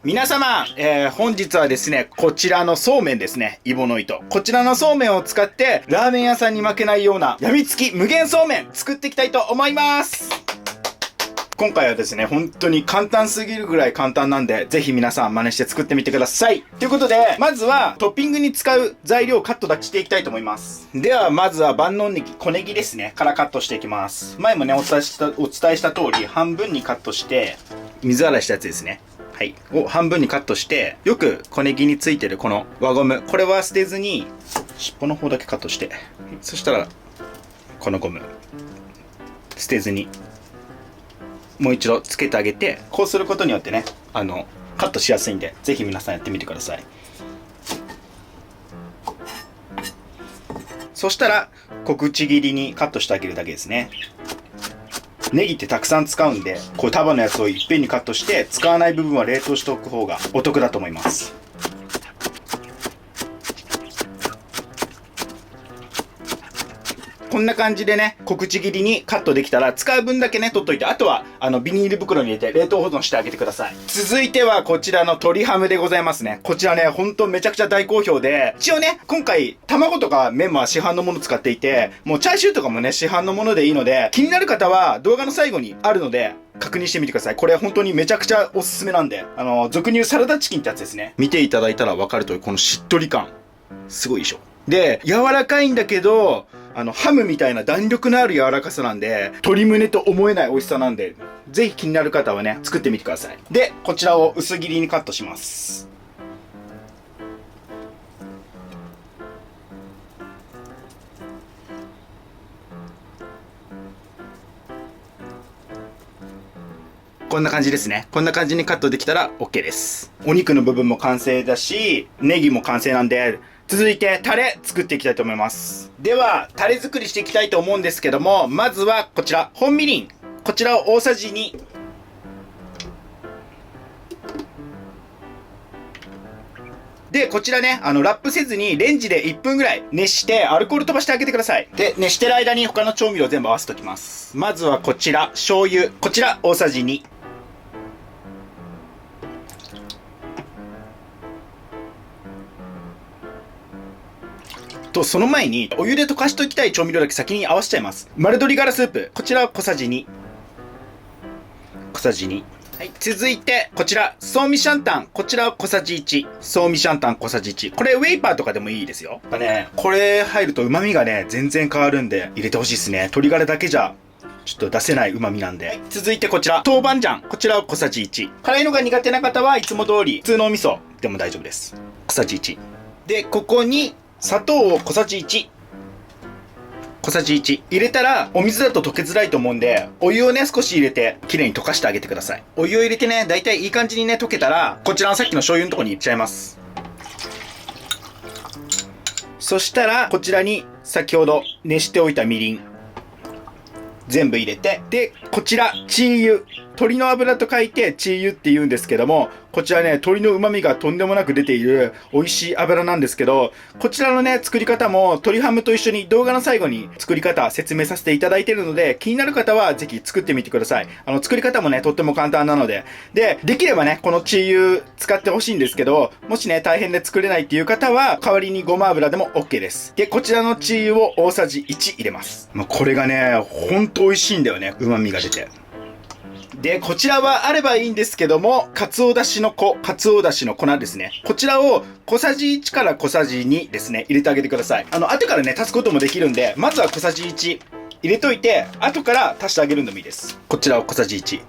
皆様、本日はですね、こちらのそうめんですね。イボの糸。こちらのそうめんを使って、ラーメン屋さんに負けないような、やみつき無限そうめん作っていきたいと思います。今回はですね、本当に簡単すぎるぐらい簡単なんで、ぜひ皆さん真似して作ってみてください。ということで、まずはトッピングに使う材料をカットだけしていきたいと思います。では、まずは万能ネギ、小ネギですね、からカットしていきます。前もね、お伝えした通り、半分にカットして、水洗いしたやつですね。はい。を半分にカットして、よく小ネギについてるこの輪ゴム、これは捨てずに、尻尾の方だけカットして、そしたら、このゴム、捨てずに、もう一度つけてあげて、こうすることによってね、カットしやすいんで、ぜひ皆さんやってみてください。そしたら、小口切りにカットしてあげるだけですね。ネギってたくさん使うんで、こういう束のやつをいっぺんにカットして、使わない部分は冷凍しておく方がお得だと思います。こんな感じでね、小口切りにカットできたら、使う分だけね、取っといて、あとは、ビニール袋に入れて冷凍保存してあげてください。続いては、こちらの鶏ハムでございますね。こちらね、ほんとめちゃくちゃ大好評で、一応ね、今回、卵とかメンマは市販のもの使っていて、もうチャーシューとかもね、市販のものでいいので、気になる方は動画の最後にあるので、確認してみてください。これ本当にめちゃくちゃおすすめなんで、俗に言うサラダチキンってやつですね。見ていただいたらわかるとおり、このしっとり感。すごいでしょ。で、柔らかいんだけど、ハムみたいな弾力のある柔らかさなんで、鶏胸と思えない美味しさなんで、ぜひ気になる方はね、作ってみてください。で、こちらを薄切りにカットします。こんな感じですね。こんな感じにカットできたら OK です。お肉の部分も完成だし、ネギも完成なんで、続いてタレ作っていきたいと思います。では、タレ作りしていきたいと思うんですけども、まずはこちら、本みりん。こちらを大さじ2。で、こちらね、ラップせずにレンジで1分ぐらい熱してアルコール飛ばしてあげてください。で、熱してる間に他の調味料全部合わせておきます。まずはこちら、醤油。こちら大さじ2。と、その前に、お湯で溶かしときたい調味料だけ先に合わせちゃいます。丸鶏ガラスープ。こちらは小さじ2。小さじ2。はい。続いて、こちら、ソーミシャンタン。こちらは小さじ1。ソーミシャンタン小さじ1。これ、ウェイパーとかでもいいですよ。やっぱね、これ入ると旨味がね、全然変わるんで、入れてほしいですね。鶏ガラだけじゃ、ちょっと出せない旨味なんで。はい、続いてこちら、豆板醤。こちらは小さじ1。辛いのが苦手な方はいつも通り、普通のお味噌でも大丈夫です。小さじ1。で、ここに、砂糖を小さじ1。小さじ1。入れたら、お水だと溶けづらいと思うんで、お湯をね、少し入れて、きれいに溶かしてあげてください。お湯を入れてね、だいたいいい感じにね、溶けたら、こちらのさっきの醤油のとこにいっちゃいます。そしたら、こちらに、先ほど熱しておいたみりん。全部入れて、で、こちら、チー油。鶏の油と書いて、チー油って言うんですけども、こちらね、鶏の旨味がとんでもなく出ている美味しい油なんですけど、こちらのね、作り方も鶏ハムと一緒に動画の最後に作り方説明させていただいているので、気になる方はぜひ作ってみてください。作り方もね、とっても簡単なので。で、できればね、このチー油使ってほしいんですけど、もしね、大変で作れないっていう方は、代わりにごま油でも OK です。で、こちらのチー油を大さじ1入れます。これがね、ほんと美味しいんだよね。旨味が出て。で、こちらはあればいいんですけども、かつおだしの粉ですね。こちらを小さじ1から小さじ2ですね、入れてあげてください。後からね、足すこともできるんで、まずは小さじ1入れといて、後から足してあげるのもいいです。こちらを小さじ1。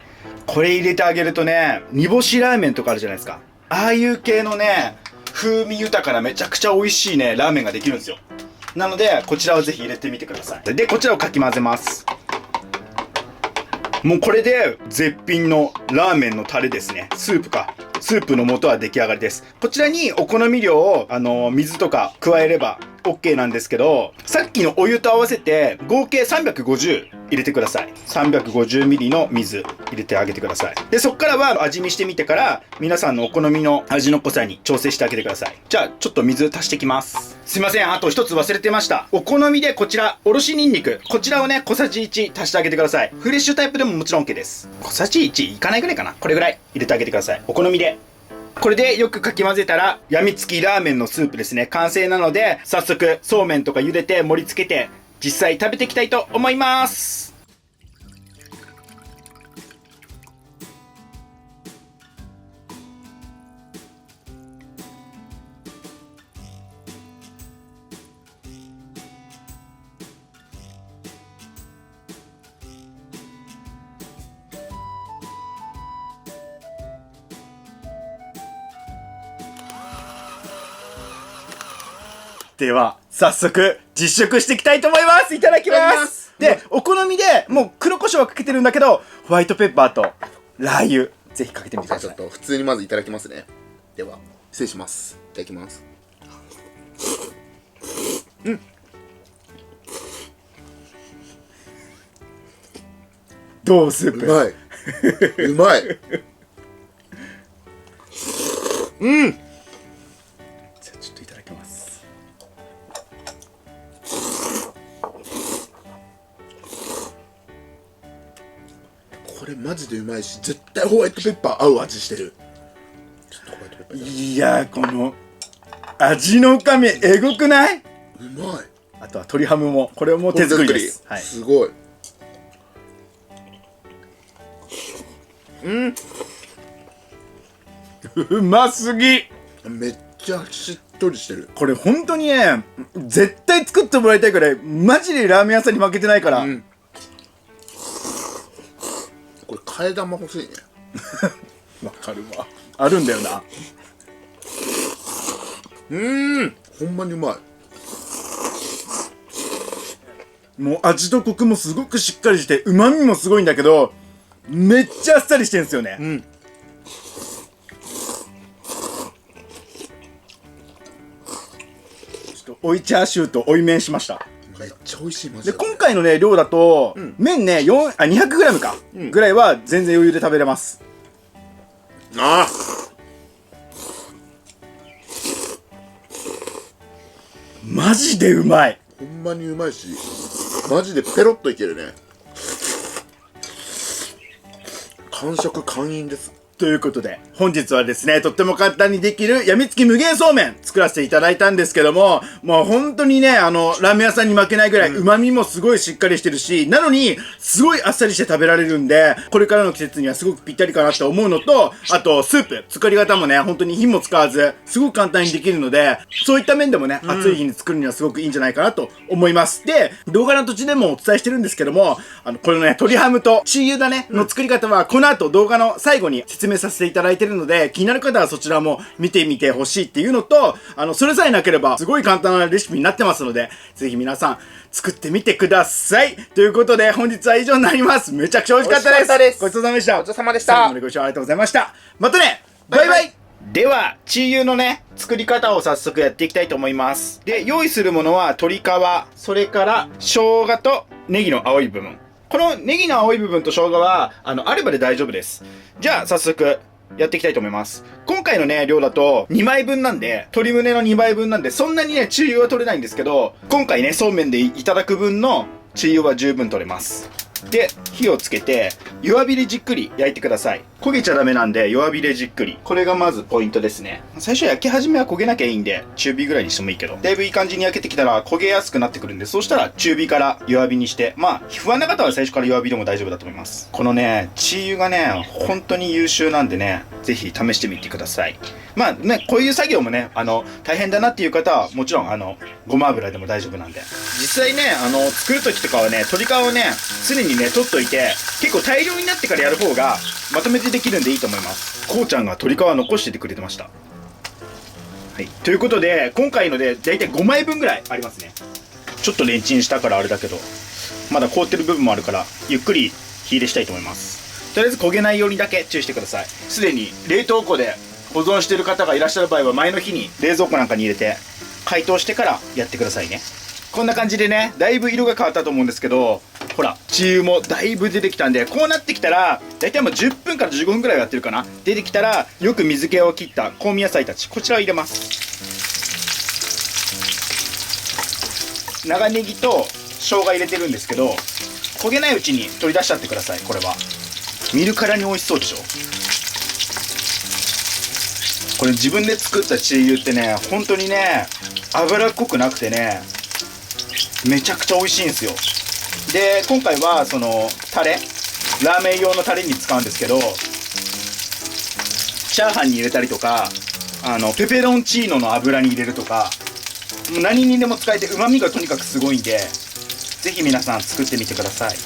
これ入れてあげるとね、煮干しラーメンとかあるじゃないですか。ああいう系のね、風味豊かなめちゃくちゃ美味しいね、ラーメンができるんですよ。なので、こちらをぜひ入れてみてください。で、こちらをかき混ぜます。もうこれで絶品のラーメンのタレですね。スープの素は出来上がりです。こちらにお好み量を、水とか加えれば OK なんですけど、さっきのお湯と合わせて合計350入れてください。350ml の水入れてあげてください。で、そっからは味見してみてから、皆さんのお好みの味の濃さに調整してあげてください。じゃあ、ちょっと水足してきます。すいません、あと一つ忘れてました。お好みでこちら、おろしニンニク。こちらをね、小さじ1足してあげてください。フレッシュタイプでももちろん OK です。小さじ1いかないぐらいかな。これぐらい入れてあげてください。お好みで。これでよくかき混ぜたら、やみつきラーメンのスープですね、完成なので、早速、そうめんとか茹でて盛り付けて、実際食べていきたいと思います。では、早速、実食していきたいと思います。いただきます。で、お好みで、もう黒胡椒はかけてるんだけど、ホワイトペッパーとラー油、ぜひかけてみてください。ちょっと普通にまずいただきますね。では、失礼します。いただきます。どうスープ。うまい。うまい。じゃあちょっといただきます。これマジでうまいし、絶対ホワイトペッパー合う味してる。ちょっとホワイトペッパー。いや、この味の深みえぐくない？うまい。あとは鶏ハムも、これも手作りです。はい。すごい。うますぎ。めっちゃしっとりしてる。これ本当にね、絶対作ってもらいたいくらい、マジでラーメン屋さんに負けてないから。これ替え玉欲しいね。わかるわ。あるんだよな。ほんまにうまい。もう味とコクもすごくしっかりして、旨味もすごいんだけど、めっちゃあっさりしてんすよね。ちょっと追いチャーシューと追い麺しました。めっちゃ美味しいマジで、今回のね、量だと、麺ね、200g か、ぐらいは全然余裕で食べれます。ああ、マジでうまい。ほんまにうまいし、マジでペロッといけるね。完食完飲です。ということで、本日はですね、とっても簡単にできるやみつき無限そうめん作らせていただいたんですけども、もう本当にね、ラーメン屋さんに負けないぐらい旨味もすごいしっかりしてるし、なのに、すごいあっさりして食べられるんで、これからの季節にはすごくぴったりかなと思うのと、あと、スープ、作り方もね、本当に火も使わず、すごく簡単にできるので、そういった面でもね、暑い日に作るにはすごくいいんじゃないかなと思います。で、動画の途中でもお伝えしてるんですけども、これのね、鶏ハムとチー油だね、の作り方は、この後動画の最後に説明させていただいてるので、気になる方はそちらも見てみてほしいっていうのと、それさえなければ、すごい簡単なレシピになってますので、ぜひ皆さん、作ってみてください。ということで、本日は以上になります。めちゃくちゃ美味しかったです。美味しかったです。ごちそうさまでした。ごちそうさまでした。最後までご視聴ありがとうございました。またね、バイバイ。では、チー油のね、作り方を早速やっていきたいと思います。で、用意するものは鶏皮、それから生姜とネギの青い部分。このネギの青い部分と生姜は、あればで大丈夫です。じゃあ、早速、やっていきたいと思います。今回のね、量だと2枚分なんで、鶏胸の2枚分なんで、そんなにね、中油は取れないんですけど、今回ね、そうめんでいただく分の中油は十分取れます。で、火をつけて、弱火でじっくり焼いてください。焦げちゃダメなんで、弱火でじっくり。これがまずポイントですね。最初焼き始めは焦げなきゃいいんで、中火ぐらいにしてもいいけど、だいぶいい感じに焼けてきたら焦げやすくなってくるんで、そうしたら中火から弱火にして、まあ、不安な方は最初から弱火でも大丈夫だと思います。このね、チー油がね、本当に優秀なんでね、ぜひ試してみてください。まあね、こういう作業もね、大変だなっていう方は、もちろん、ごま油でも大丈夫なんで。実際ね、作る時とかはね、鶏皮をね、常にね、取っといて、結構大量になってからやる方が、まとめてできるんでいいと思います。こうちゃんが鶏皮残しててくれてました。はい。ということで、今回ので、だいたい5枚分ぐらいありますね。ちょっとレンチンしたからあれだけど、まだ凍ってる部分もあるから、ゆっくり火入れしたいと思います。とりあえず焦げないようにだけ注意してください。すでに冷凍庫で保存してる方がいらっしゃる場合は、前の日に冷蔵庫なんかに入れて、解凍してからやってくださいね。こんな感じでね、だいぶ色が変わったと思うんですけど、ほら、チー油もだいぶ出てきたんで、こうなってきたら、だいたいもう10分から15分くらいはやってるかな。出てきたら、よく水気を切った香味野菜たち、こちらを入れます。長ネギと生姜入れてるんですけど、焦げないうちに取り出しちゃってください。これは見るからに美味しそうでしょ。これ自分で作ったチー油ってね、本当にね、脂っこくなくてね、めちゃくちゃ美味しいんですよ。で、今回はそのタレ、ラーメン用のタレに使うんですけど、チャーハンに入れたりとか、ペペロンチーノの油に入れるとか、もう何にでも使えて旨味がとにかくすごいんで、ぜひ皆さん作ってみてください。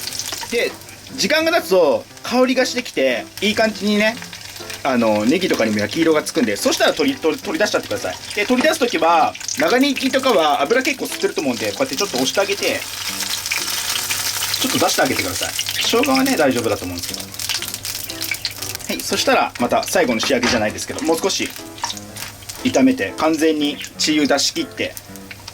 で、時間が経つと香りがしてきて、いい感じにね、ネギとかにも焼き色がつくんで、そしたら取り出しちゃってください。で、取り出すときは、長ネギとかは油結構吸ってると思うんで、こうやってちょっと押してあげて、ちょっと出してあげてください。生姜はね、大丈夫だと思うんですけど。はい、そしたら、また最後の仕上げじゃないですけど、もう少し炒めて、完全に血油出し切って、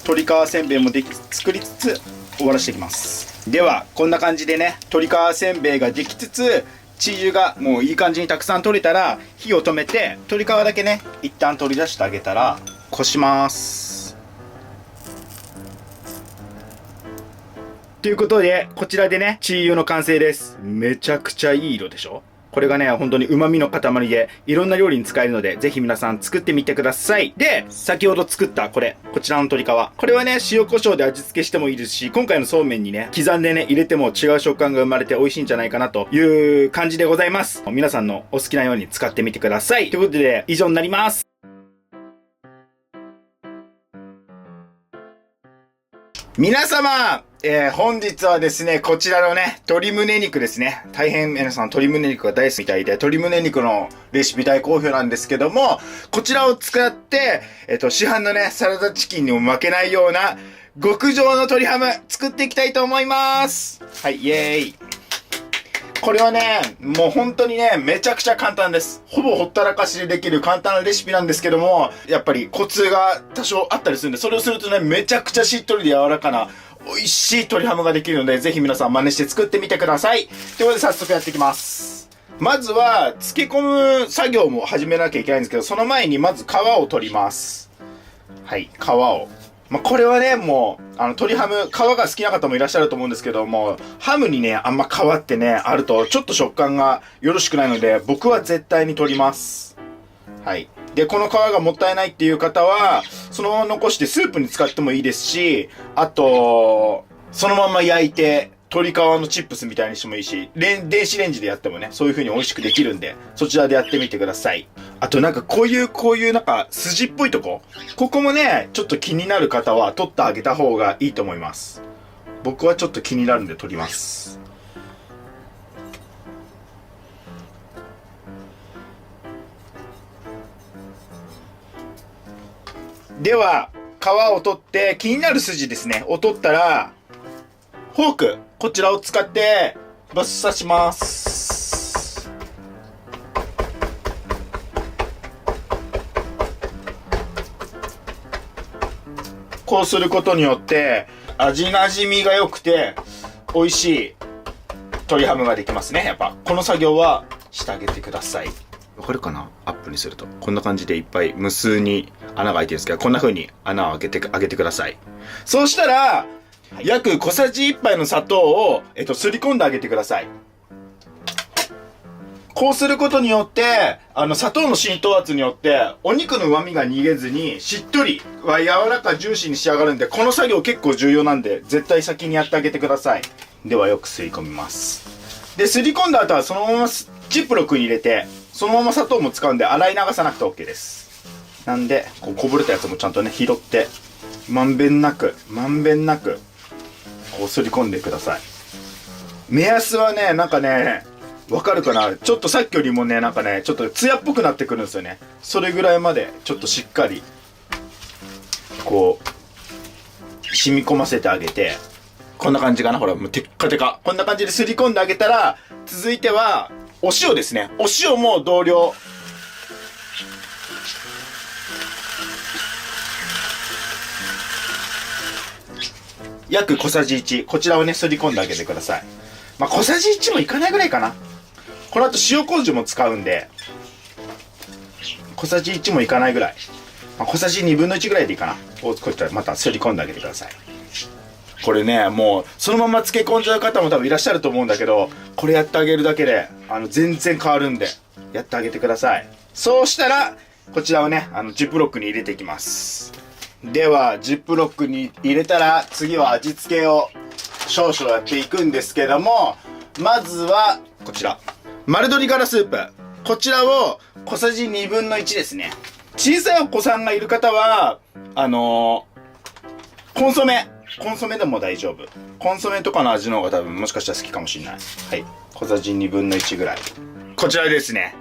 鶏皮せんべいも作りつつ、終わらせていきます。では、こんな感じでね、鶏皮せんべいができつつ、チー油がもういい感じにたくさん取れたら火を止めて、鶏皮だけね一旦取り出してあげたらこします。ということでこちらでねチー油の完成です。めちゃくちゃいい色でしょ。これがね本当に旨味の塊でいろんな料理に使えるので、ぜひ皆さん作ってみてください。で、先ほど作ったこちらの鶏皮、これはね塩コショウで味付けしてもいいですし、今回のそうめんにね刻んでね入れても違う食感が生まれて美味しいんじゃないかなという感じでございます。皆さんのお好きなように使ってみてください。ということで以上になります。皆様、本日はですね、こちらのね、鶏胸肉ですね。大変皆さん鶏胸肉が大好きみたいで、鶏胸肉のレシピ大好評なんですけども、こちらを使って、市販のね、サラダチキンにも負けないような、極上の鶏ハム作っていきたいと思います。はい、イエーイ。これはね、もう本当にね、めちゃくちゃ簡単です。ほぼほったらかしでできる簡単なレシピなんですけども、やっぱりコツが多少あったりするんで、それをするとね、めちゃくちゃしっとりで柔らかな、美味しい鶏ハムができるので、ぜひ皆さん真似して作ってみてください。ということで早速やっていきます。まずは、漬け込む作業も始めなきゃいけないんですけど、その前にまず皮を取ります。はい、皮を。これはね、もう、鶏ハム、皮が好きな方もいらっしゃると思うんですけども、ハムにね、あんま皮ってね、あると、ちょっと食感がよろしくないので、僕は絶対に取ります。はい。で、この皮がもったいないっていう方は、そのまま残してスープに使ってもいいですし、あと、そのまま焼いて、鶏皮のチップスみたいにしてもいいし、電子レンジでやってもね、そういう風に美味しくできるんで、そちらでやってみてください。あとなんかこういうなんか筋っぽいとこ、ここもね、ちょっと気になる方は取ってあげた方がいいと思います。僕はちょっと気になるんで取ります。では、皮を取って気になる筋ですね、を取ったら、フォーク、こちらを使ってバス刺します。こうすることによって味なじみが良くて美味しい鶏ハムができますね。やっぱこの作業はしてあげてください。わかるかな？アップにするとこんな感じでいっぱい無数に穴が開いてるんですけど、こんな風に穴を開けてください。そうしたら約小さじ1杯の砂糖を、すり込んであげてください。こうすることによって、砂糖の浸透圧によって、お肉の旨味が逃げずに、しっとり、柔らかジューシーに仕上がるんで、この作業結構重要なんで、絶対先にやってあげてください。ではよくすり込みます。で、すり込んだ後はそのままジップロックに入れて、そのまま砂糖も使うんで、洗い流さなくて OK です。なんで、こぼれたやつもちゃんとね、拾って、まんべんなく、こうすり込んでください。目安はね、なんかね、わかるかな？ちょっとさっきよりもね、なんかね、ちょっとツヤっぽくなってくるんですよね。それぐらいまで、ちょっとしっかり、こう、染み込ませてあげて、こんな感じかな？ほら、もうテッカテカ。こんな感じですり込んであげたら、続いては、お塩ですね。お塩も同量。約小さじ1、こちらをね、すり込んであげてください。小さじ1もいかないぐらいかな。この後塩麹も使うんで、小さじ1もいかないぐらい。小さじ1/2ぐらいでいいかな。こうしたらまたすり込んであげてください。これね、もう、そのまま漬け込んじゃう方も多分いらっしゃると思うんだけど、これやってあげるだけで、全然変わるんで、やってあげてください。そうしたら、こちらをね、ジップロックに入れていきます。では、ジップロックに入れたら、次は味付けを少々やっていくんですけども、まずは、こちら。丸鶏ガラスープ。こちらを小さじ2分の1ですね。小さいお子さんがいる方は、コンソメでも大丈夫。コンソメとかの味の方が多分もしかしたら好きかもしれない。はい。小さじ2分の1ぐらい。こちらですね。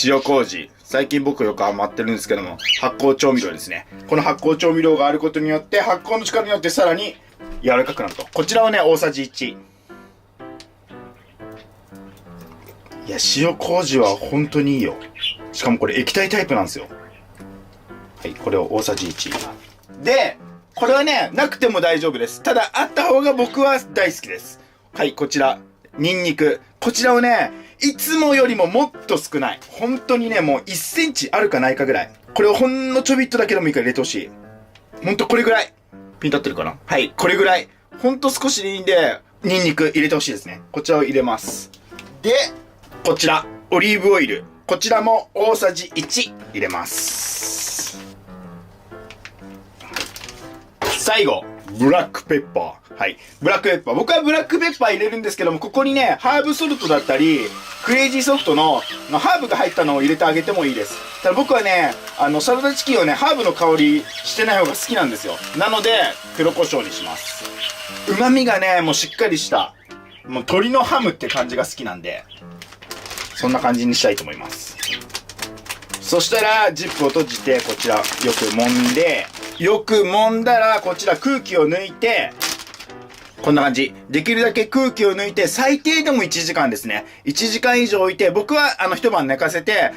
塩麹。最近僕よくハマってるんですけども、発酵調味料ですね。この発酵調味料があることによって、発酵の力によってさらに柔らかくなると。こちらをね、大さじ1。いや、塩麹は本当にいいよ。しかもこれ液体タイプなんですよ。はい、これを大さじ1。で、これはね、なくても大丈夫です。ただ、あった方が僕は大好きです。はい、こちら。ニンニク。こちらをね、いつもよりももっと少ない。本当にね、もう1センチあるかないかぐらい。これをほんのちょびっとだけでもいいから入れてほしい。ほんとこれぐらい。ピン立ってるかな？はい、これぐらい。ほんと少しでいいんで、ニンニク入れてほしいですね。こちらを入れます。で、こちら、オリーブオイル。こちらも大さじ1入れます。最後、ブラックペッパー。はい。ブラックペッパー。僕はブラックペッパー入れるんですけども、ここにね、ハーブソルトだったり、クレイジーソフトのハーブが入ったのを入れてあげてもいいです。ただ僕はね、サラダチキンをね、ハーブの香りしてない方が好きなんですよ。なので、黒胡椒にします。旨味がね、もうしっかりした、もう鶏のハムって感じが好きなんで、そんな感じにしたいと思います。そしたら、ジップを閉じて、こちら、よく揉んで、よく揉んだら、こちら空気を抜いて、こんな感じ。できるだけ空気を抜いて、最低でも1時間ですね。1時間以上置いて、僕は一晩寝かせて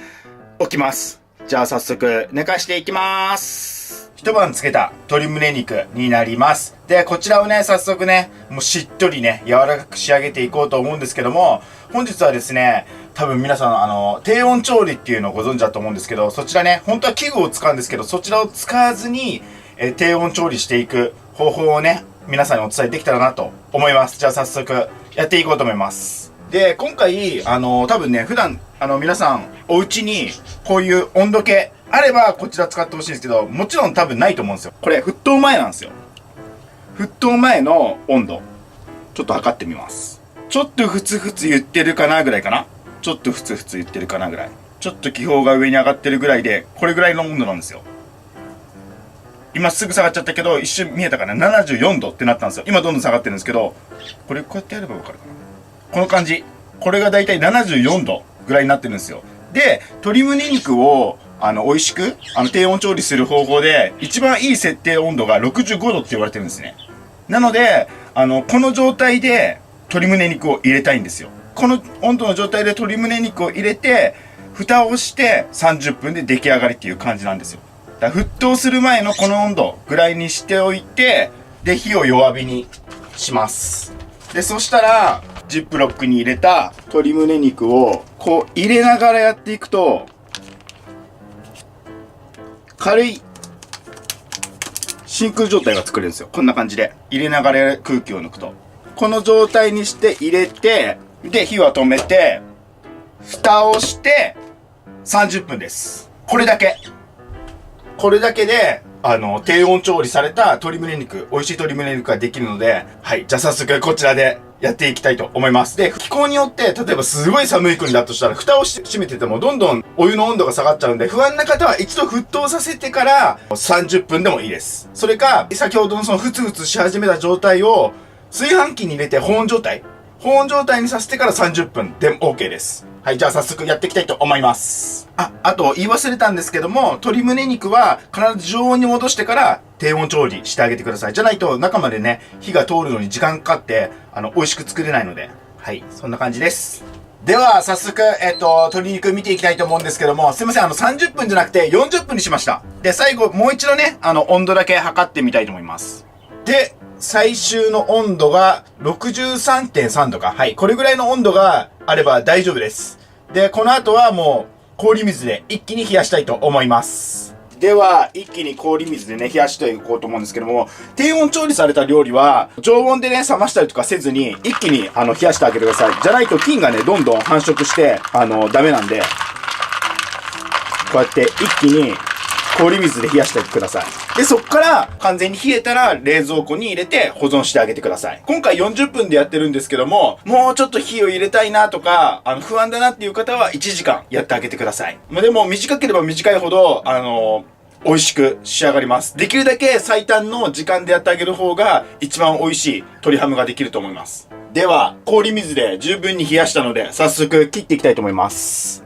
おきます。じゃあ早速、寝かしていきます。一晩つけた鶏胸肉になります。で、こちらをね、早速ね、もうしっとりね、柔らかく仕上げていこうと思うんですけども、本日はですね、多分皆さん、低温調理っていうのをご存知だと思うんですけど、そちらね、本当は器具を使うんですけど、そちらを使わずに、低温調理していく方法をね、皆さんにお伝えできたらなと思います。じゃあ早速、やっていこうと思います。で、今回、多分ね、普段、皆さん、お家に、こういう温度計、あれば、こちら使ってほしいんですけど、もちろん多分ないと思うんですよ。これ、沸騰前なんですよ。沸騰前の温度、ちょっと測ってみます。ちょっとふつふつ言ってるかなぐらいかな。ちょっとふつふつ言ってるかなぐらい。ちょっと気泡が上に上がってるぐらいで、これぐらいの温度なんですよ。今すぐ下がっちゃったけど、一瞬見えたかな ?74 度ってなったんですよ。今どんどん下がってるんですけど、これこうやってやればわかるかな。この感じ。これがだいたい74度ぐらいになってるんですよ。で、鶏胸肉を、美味しく、低温調理する方法で、一番いい設定温度が65度って言われてるんですね。なので、この状態で鶏胸肉を入れたいんですよ。この温度の状態で鶏胸肉を入れて、蓋をして30分で出来上がりっていう感じなんですよ。だから沸騰する前のこの温度ぐらいにしておいて、で、火を弱火にします。で、そしたら、ジップロックに入れた鶏胸肉をこう入れながらやっていくと、軽い真空状態が作れるんですよ。こんな感じで。入れながら空気を抜くと。この状態にして入れて、で、火は止めて、蓋をして30分です。これだけ。これだけで、低温調理された鶏胸肉、美味しい鶏胸肉ができるので、はい。じゃあ早速こちらでやっていきたいと思います。で、気候によって、例えばすごい寒い国だとしたら、蓋を閉めててもどんどんお湯の温度が下がっちゃうんで、不安な方は一度沸騰させてから30分でもいいです。それか、先ほどのそのふつふつし始めた状態を炊飯器に入れて保温状態にさせてから30分でも OK です。はい、じゃあ早速やっていきたいと思います。あと言い忘れたんですけども、鶏胸肉は必ず常温に戻してから低温調理してあげてください。じゃないと中までね、火が通るのに時間かかって、美味しく作れないので。はい、そんな感じです。では、早速、鶏肉見ていきたいと思うんですけども、すいません、30分じゃなくて40分にしました。で、最後、もう一度ね、温度だけ測ってみたいと思います。で、最終の温度が 63.3 度か。はい。これぐらいの温度があれば大丈夫です。で、この後はもう氷水で一気に冷やしたいと思います。では、一気に氷水でね、冷やしていこうと思うんですけども、低温調理された料理は、常温でね、冷ましたりとかせずに、一気に冷やしてあげてください。じゃないと菌がね、どんどん繁殖して、ダメなんで。こうやって一気に氷水で冷やしてください。で、そっから完全に冷えたら冷蔵庫に入れて保存してあげてください。今回40分でやってるんですけども、もうちょっと火を入れたいなとか、不安だなっていう方は1時間やってあげてください。まあ、でも短ければ短いほど、美味しく仕上がります。できるだけ最短の時間でやってあげる方が一番美味しい鶏ハムができると思います。では、氷水で十分に冷やしたので、早速切っていきたいと思います。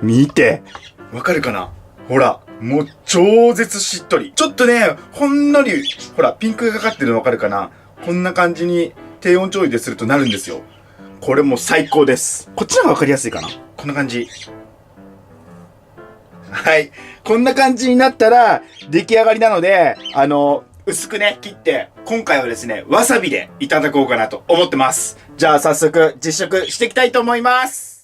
見て、わかるかな？ほら、もう超絶しっとり。ちょっとね、ほんのり、ほら、ピンクがかかってるのわかるかな？こんな感じに低温調理でするとなるんですよ。これもう最高です。こっちの方がわかりやすいかな？こんな感じ。はい。こんな感じになったら出来上がりなので、薄くね、切って、今回はですね、わさびでいただこうかなと思ってます。じゃあ早速実食していきたいと思います。